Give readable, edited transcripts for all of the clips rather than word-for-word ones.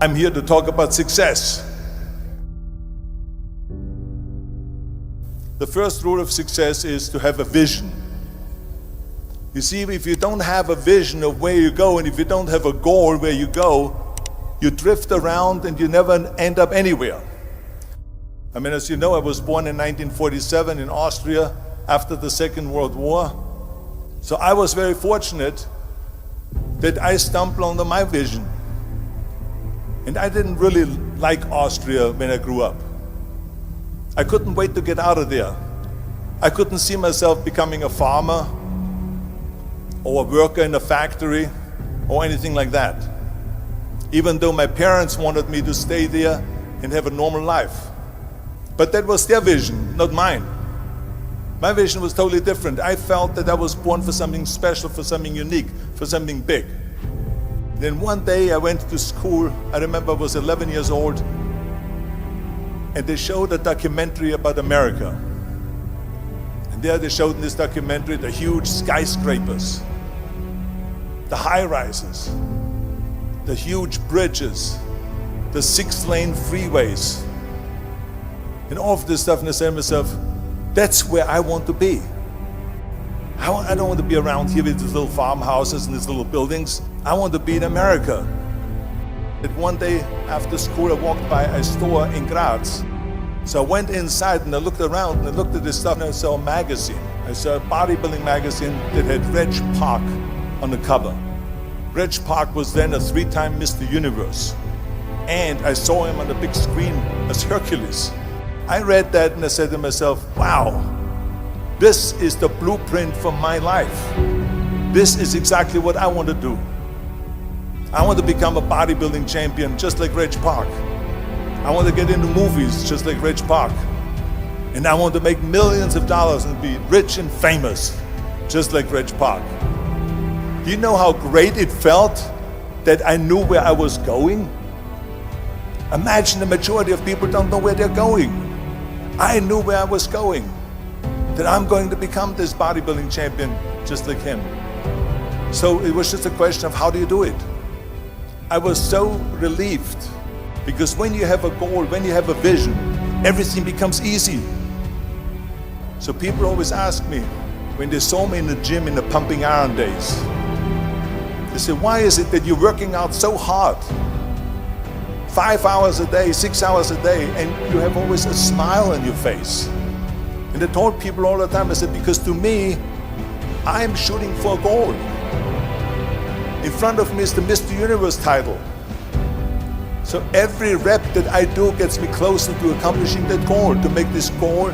I'm here to talk about success. The first rule of success is to have a vision. You see, if you don't have a vision of where you go, and if you don't have a goal where you go, you drift around and you never end up anywhere. I mean, as you know, I was born in 1947 in Austria after the Second World War. So I was very fortunate that I stumbled onto my vision. And I didn't really like Austria when I grew up. I couldn't wait to get out of there. I couldn't see myself becoming a farmer or a worker in a factory or anything like that, even though my parents wanted me to stay there and have a normal life. But that was their vision, not mine. My vision was totally different. I felt that I was born for something special, for something unique, for something big. Then one day I went to school. I remember I was 11 years old, and they showed a documentary about America. And there they showed in this documentary the huge skyscrapers, the high-rises, the huge bridges, the 6-lane freeways, and all of this stuff. And I said to myself, that's where I want to be. I don't want to be around here with these little farmhouses and these little buildings. I want to be in America. And one day after school, I walked by a store in Graz. So I went inside and I looked around and I looked at this stuff, and I saw a magazine. I saw a bodybuilding magazine that had Reg Park on the cover. Reg Park was then a 3-time Mr. Universe. And I saw him on the big screen as Hercules. I read that and I said to myself, wow, this is the blueprint for my life. This is exactly what I want to do. I want to become a bodybuilding champion just like Reg Park. I want to get into movies just like Reg Park. And I want to make millions of dollars and be rich and famous just like Reg Park. Do you know how great it felt that I knew where I was going? Imagine the majority of people don't know where they're going. I knew where I was going, that I'm going to become this bodybuilding champion just like him. So it was just a question of how do you do it? I was so relieved, because when you have a goal, when you have a vision, everything becomes easy. So people always ask me, when they saw me in the gym in the pumping iron days, they say, why is it that you're working out so hard? 5 hours a day, 6 hours a day, and you have always a smile on your face. And I told people all the time, I said, because to me, I'm shooting for a goal. In front of me is the Mr. Universe title. So every rep that I do gets me closer to accomplishing that goal, to make this goal,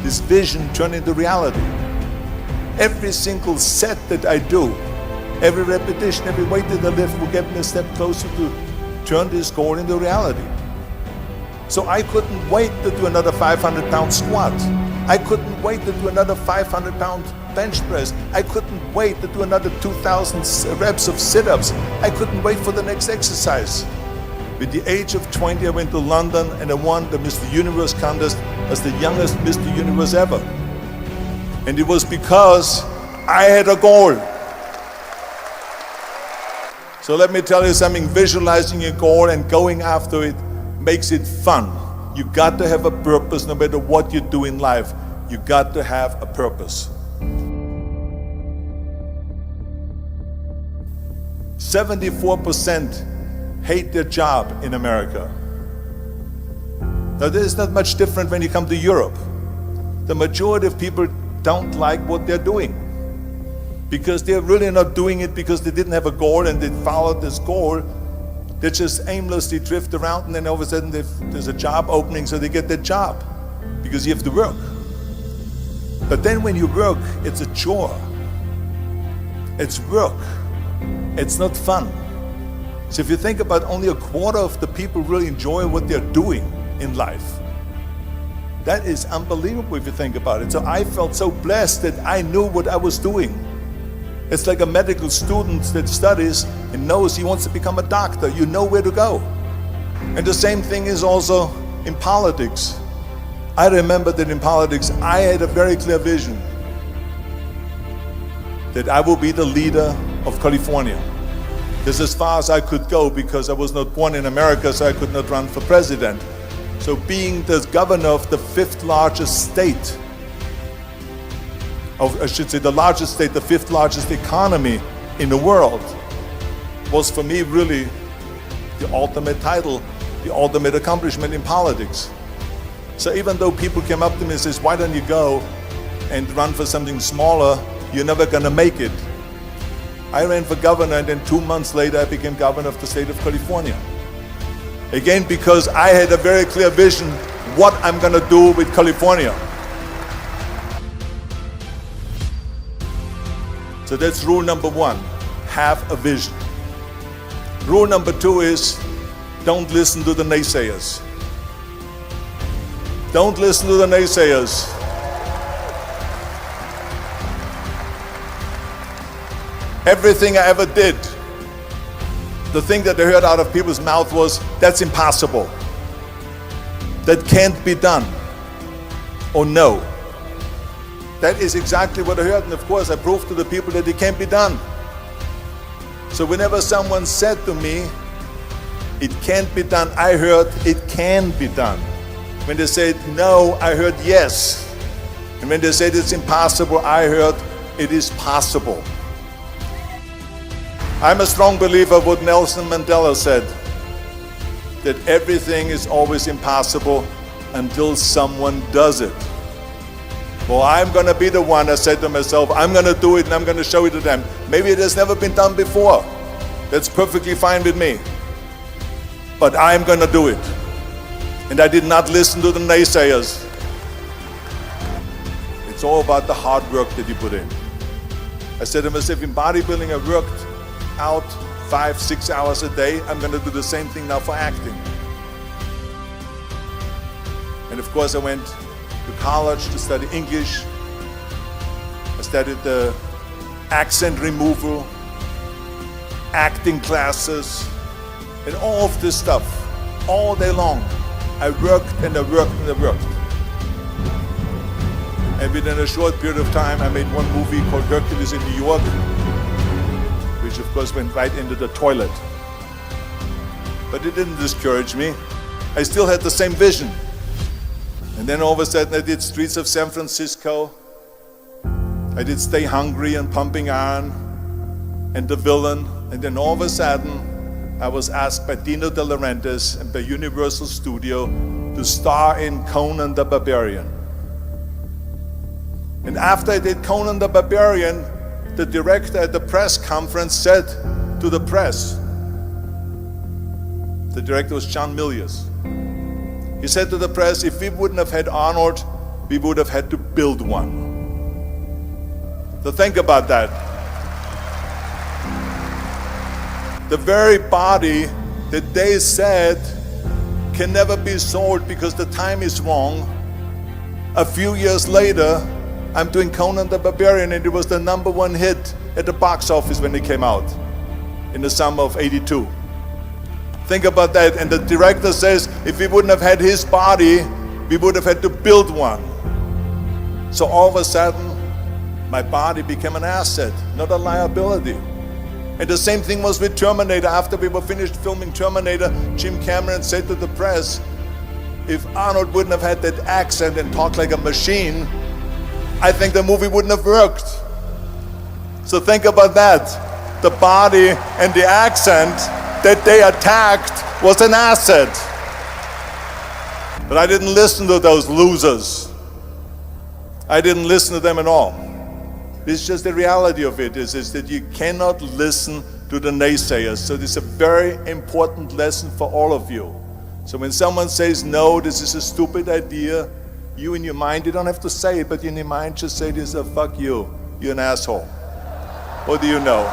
this vision turn into reality. Every single set that I do, every repetition, every weight that I lift will get me a step closer to turn this goal into reality. So I couldn't wait to do another 500-pound squat. I couldn't wait to do another 500-pound bench press. I couldn't wait to do another 2,000 reps of sit-ups. I couldn't wait for the next exercise. With the age of 20, I went to London and I won the Mr. Universe contest as the youngest Mr. Universe ever. And it was because I had a goal. So let me tell you something, visualizing a goal and going after it makes it fun. You got to have a purpose no matter what you do in life. You got to have a purpose. 74% hate their job in America. Now this is not much different when you come to Europe. The majority of people don't like what they're doing, because they're really not doing it because they didn't have a goal and they followed this goal. They just aimlessly drift around, and then all of a sudden there's a job opening, so they get that job because you have to work. But then when you work, it's a chore. It's work. It's not fun. So if you think about, only a quarter of the people really enjoy what they're doing in life. That is unbelievable if you think about it. So I felt so blessed that I knew what I was doing. It's like a medical student that studies and knows he wants to become a doctor. You know where to go. And the same thing is also in politics. I remember that in politics, I had a very clear vision that I will be the leader of California. This is as far as I could go because I was not born in America, so I could not run for president. So being the governor of the fifth largest state, I should say the largest state, the fifth largest economy in the world, was for me really the ultimate title, the ultimate accomplishment in politics. So even though people came up to me and says, why don't you go and run for something smaller, you're never gonna make it. I ran for governor, and then 2 months later I became governor of the state of California. Again, because I had a very clear vision what I'm gonna do with California. So that's rule number one, have a vision. Rule number two is, don't listen to the naysayers. Don't listen to the naysayers. Everything I ever did, the thing that I heard out of people's mouth was, that's impossible. That can't be done. Or no. That is exactly what I heard, and of course I proved to the people that it can't be done. So whenever someone said to me, it can't be done, I heard, it can be done. When they said no, I heard yes. And when they said it's impossible, I heard it is possible. I'm a strong believer of what Nelson Mandela said, that everything is always impossible until someone does it. Well, I'm gonna be the one, I said to myself, I'm gonna do it and I'm gonna show it to them. Maybe it has never been done before. That's perfectly fine with me. But I'm gonna do it. And I did not listen to the naysayers. It's all about the hard work that you put in. I said to myself, in bodybuilding I worked out 5-6 hours a day. I'm going to do the same thing now for acting. And of course I went to college to study English. I studied the accent removal, acting classes, and all of this stuff all day long. I worked and I worked and I worked. And within a short period of time I made one movie called Hercules in New York, which of course went right into the toilet. But it didn't discourage me. I still had the same vision. And then all of a sudden I did Streets of San Francisco. I did Stay Hungry and Pumping Iron and The Villain. And then all of a sudden I was asked by Dino De Laurentiis and by Universal Studio to star in Conan the Barbarian. And after I did Conan the Barbarian, the director at the press conference said to the press, the director was John Milius, he said to the press, if we wouldn't have had Arnold, we would have had to build one. So think about that. The very body that they said can never be sold because the time is wrong, a few years later, I'm doing Conan the Barbarian, and it was the #1 hit at the box office when it came out in the summer of '82. Think about that. And the director says, if we wouldn't have had his body, we would have had to build one. So all of a sudden, my body became an asset, not a liability. And the same thing was with Terminator. After we were finished filming Terminator, Jim Cameron said to the press, if Arnold wouldn't have had that accent and talked like a machine, I think the movie wouldn't have worked. So think about that. The body and the accent that they attacked was an asset. But I didn't listen to those losers. I didn't listen to them at all. It's just the reality of it is that you cannot listen to the naysayers. So this is a very important lesson for all of you. So when someone says, no, this is a stupid idea, you in your mind, you don't have to say it, but in your mind just say this, fuck you, you're an asshole. What do you know?